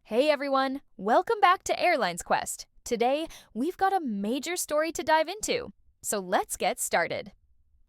Hey everyone, welcome back to Airlines Quest. Today, we've got a major story to dive into, so let's get started.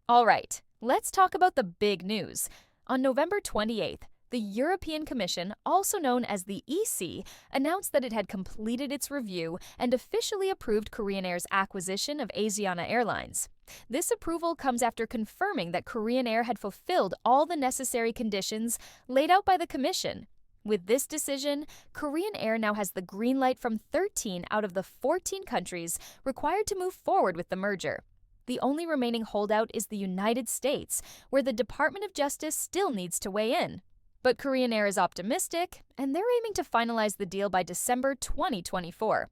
All right, let's talk about the big news. On November 28th, the European Commission, also known as the EC, announced that it had completed its review and officially approved Korean Air's acquisition of Asiana Airlines. This approval comes after confirming that Korean Air had fulfilled all the necessary conditions laid out by the Commission. With this decision, Korean Air now has the green light from 13 out of the 14 countries required to move forward with the merger. The only remaining holdout is the United States, where the Department of Justice still needs to weigh in. But Korean Air is optimistic, and they're aiming to finalize the deal by December 2024.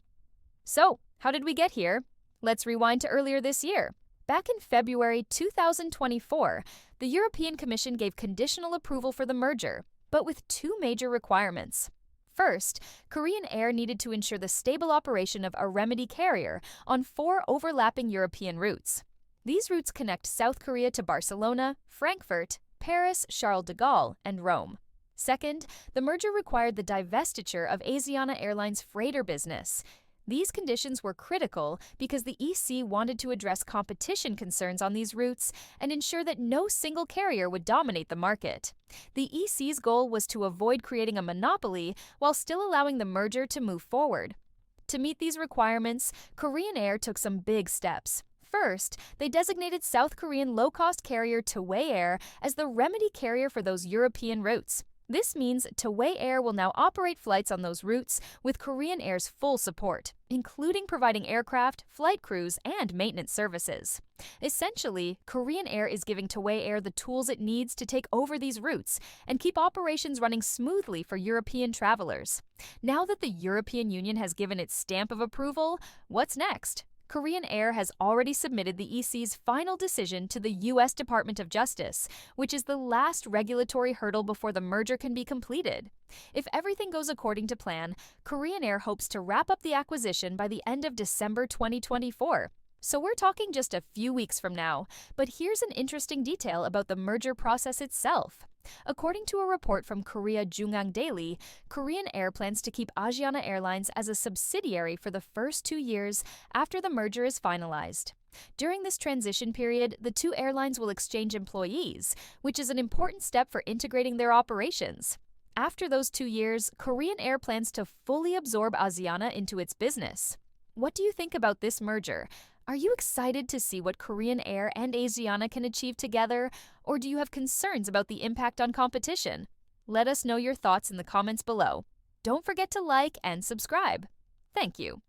So, how did we get here? Let's rewind to earlier this year. Back in February 2024, the European Commission gave conditional approval for the merger, but with two major requirements. First, Korean Air needed to ensure the stable operation of a remedy carrier on 4 overlapping European routes. These routes connect South Korea to Barcelona, Frankfurt, Paris, Charles de Gaulle, and Rome. Second, the merger required the divestiture of Asiana Airlines' freighter business. These conditions were critical because the EC wanted to address competition concerns on these routes and ensure that no single carrier would dominate the market. The EC's goal was to avoid creating a monopoly while still allowing the merger to move forward. To meet these requirements, Korean Air took some big steps. First, they designated South Korean low-cost carrier Toei Air as the remedy carrier for those European routes. This means Toei Air will now operate flights on those routes with Korean Air's full support, including providing aircraft, flight crews, and maintenance services. Essentially, Korean Air is giving Toei Air the tools it needs to take over these routes and keep operations running smoothly for European travelers. Now that the European Union has given its stamp of approval, what's next? Korean Air has already submitted the EC's final decision to the U.S. Department of Justice, which is the last regulatory hurdle before the merger can be completed. If everything goes according to plan, Korean Air hopes to wrap up the acquisition by the end of December 2024. So we're talking just a few weeks from now, but here's an interesting detail about the merger process itself. According to a report from Korea JoongAng Daily, Korean Air plans to keep Asiana Airlines as a subsidiary for the first 2 years after the merger is finalized. During this transition period, the two airlines will exchange employees, which is an important step for integrating their operations. After those 2 years, Korean Air plans to fully absorb Asiana into its business. What do you think about this merger? Are you excited to see what Korean Air and Asiana can achieve together, or do you have concerns about the impact on competition? Let us know your thoughts in the comments below. Don't forget to like and subscribe. Thank you.